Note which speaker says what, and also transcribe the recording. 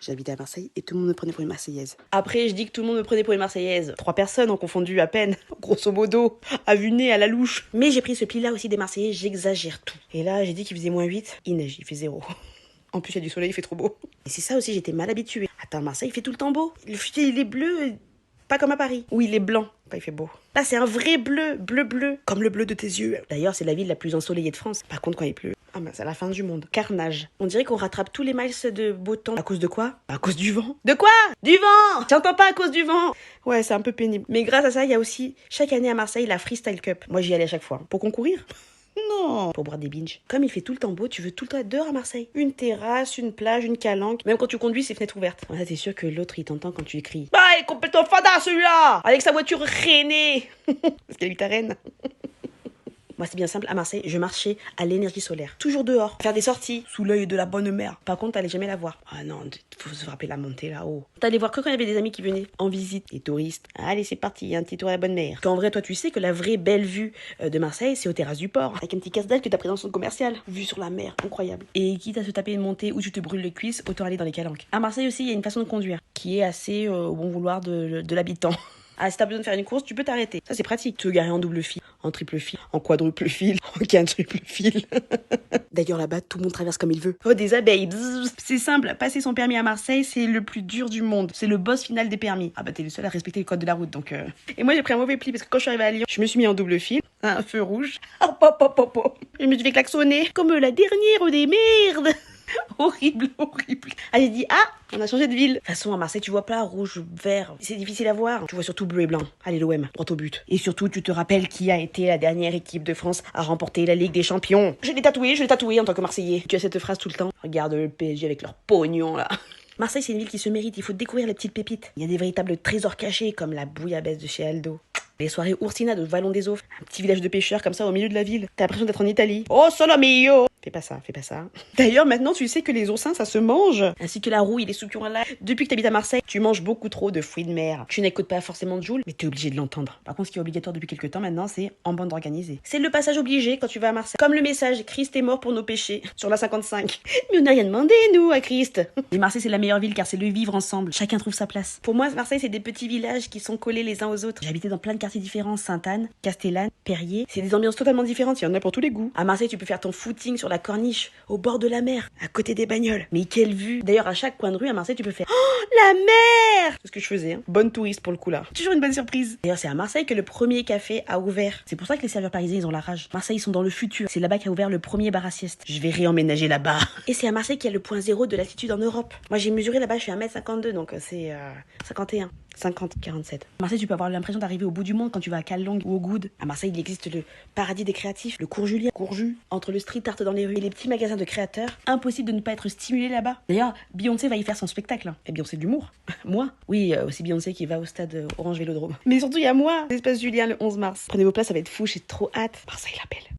Speaker 1: J'habitais à Marseille et tout le monde me prenait pour une Marseillaise. Après, je dis que tout le monde me prenait pour une Marseillaise. 3 personnes ont confondu à peine, grosso modo, à vue de nez, à la louche. Mais j'ai pris ce pli-là aussi des Marseillais, j'exagère tout. Et là, j'ai dit qu'il faisait -8, il neige, il fait 0. En plus, il y a du soleil, il fait trop beau. Et c'est ça aussi, j'étais mal habituée. Attends, Marseille, il fait tout le temps beau. Le ciel, il est bleu, pas comme à Paris, où il est blanc quand il fait beau. Là, c'est un vrai bleu, bleu, comme le bleu de tes yeux. D'ailleurs, c'est la ville la plus ensoleillée de France. Par contre, quand il pleut, ah ben, c'est la fin du monde. Carnage. On dirait qu'on rattrape tous les miles de beau temps. À cause de quoi? À cause du vent. De quoi? Du vent! J'entends pas à cause du vent. Ouais, c'est un peu pénible. Mais grâce à ça, il y a aussi, chaque année à Marseille, la Freestyle Cup. Moi, j'y allais à chaque fois. Pour concourir? Non, pour boire des binges. Comme il fait tout le temps beau, tu veux tout le temps être dehors à Marseille. Une terrasse, une plage, une calanque. Même quand tu conduis, c'est fenêtre ouverte. Ouais, t'es sûr que l'autre, il t'entend quand tu cries. Bah, il est complètement fada celui-là! Avec sa voiture rennée. Parce qu'il habite à Rennes. Moi, c'est bien simple, à Marseille, je marchais à l'énergie solaire. Toujours dehors, faire des sorties, sous l'œil de la bonne mère. Par contre, t'allais jamais la voir. Ah non, faut se rappeler la montée là-haut. T'allais voir que quand il y avait des amis qui venaient en visite, les touristes. Allez, c'est parti, un petit tour à la bonne mère. Qu'en vrai, toi, tu sais que la vraie belle vue de Marseille, c'est aux terrasses du port. Avec un petit casse-dalle que t'as pris dans son commercial. Vue sur la mer, incroyable. Et quitte à se taper une montée où tu te brûles les cuisses, autant aller dans les calanques. À Marseille aussi, il y a une façon de conduire qui est assez au bon vouloir de l'habitant. Ah, si t'as besoin de faire une course, tu peux t'arrêter. Ça, c'est pratique. Te garer en double fil, en triple fil, en quadruple fil, en quintuple fil. D'ailleurs, là-bas, tout le monde traverse comme il veut. Oh, des abeilles. Bzzz. C'est simple. Passer son permis à Marseille, c'est le plus dur du monde. C'est le boss final des permis. Ah bah, t'es le seul à respecter les codes de la route, donc... Et moi, j'ai pris un mauvais pli parce que quand je suis arrivée à Lyon, je me suis mis en double fil. Un feu rouge. Hop, hop, hop, hop, hop. Je me suis fait klaxonner. Comme la dernière des merdes. Horrible, horrible. Ah, j'ai dit, on a changé de ville. De toute façon, à Marseille, tu vois pas rouge, vert. C'est difficile à voir. Tu vois surtout bleu et blanc. Allez, l'OM, droit au but. Et surtout, tu te rappelles qui a été la dernière équipe de France à remporter la Ligue des Champions. Je l'ai tatoué en tant que Marseillais. Tu as cette phrase tout le temps. Regarde le PSG avec leur pognon, là. Marseille, c'est une ville qui se mérite. Il faut découvrir les petites pépites. Il y a des véritables trésors cachés, comme la bouillabaisse de chez Aldo. Les soirées Ursina de Vallon des Eaux. Un petit village de pêcheurs comme ça au milieu de la ville. T'as l'impression d'être en Italie. Oh, solo mio! Fais pas ça, fais pas ça. D'ailleurs, maintenant, tu sais que les oursins, ça se mange. Ainsi que la rouille, les soupions à l'ail. Depuis que t'habites à Marseille, tu manges beaucoup trop de fruits de mer. Tu n'écoutes pas forcément de Jul, mais t'es obligé de l'entendre. Par contre, ce qui est obligatoire depuis quelques temps maintenant, c'est en bande organisée. C'est le passage obligé quand tu vas à Marseille. Comme le message Christ est mort pour nos péchés sur la 55. Mais on n'a rien demandé, nous, à Christ. Et Marseille, c'est la meilleure ville car c'est le vivre ensemble. Chacun trouve sa place. Pour moi, Marseille, c'est des petits villages qui sont collés les uns aux autres. J'ai habité dans plein de quartiers différents. Sainte-Anne, Castellane, Perrier. C'est des ambiances totalement différentes. Il y en a pour tous les goûts. À Marseille, tu peux faire ton footing sur la corniche, au bord de la mer, à côté des bagnoles. Mais quelle vue! D'ailleurs, à chaque coin de rue à Marseille, tu peux faire oh, la mer! C'est ce que je faisais, hein. Bonne touriste pour le coup là. Toujours une bonne surprise. D'ailleurs, c'est à Marseille que le premier café a ouvert. C'est pour ça que les serveurs parisiens, ils ont la rage. Marseille, ils sont dans le futur. C'est là-bas qu'a ouvert le premier bar à sieste. Je vais réemménager là-bas. Et c'est à Marseille qu'il y a le point zéro de l'altitude en Europe. Moi, j'ai mesuré là-bas, je suis 1m52, donc c'est 51. 50, 47. À Marseille, tu peux avoir l'impression d'arriver au bout du monde quand tu vas à Calonge ou au Goude. À Marseille, il existe le paradis des créatifs, le cours Julien, Courjus, entre le street art dans les rues et les petits magasins de créateurs. Impossible de ne pas être stimulé là-bas. D'ailleurs, Beyoncé va y faire son spectacle. Et Beyoncé de l'humour. Moi? Oui, aussi Beyoncé qui va au stade Orange Vélodrome. Mais surtout, il y a moi, l'espace Julien le 11 mars. Prenez vos places, ça va être fou, j'ai trop hâte. Marseille l'appelle.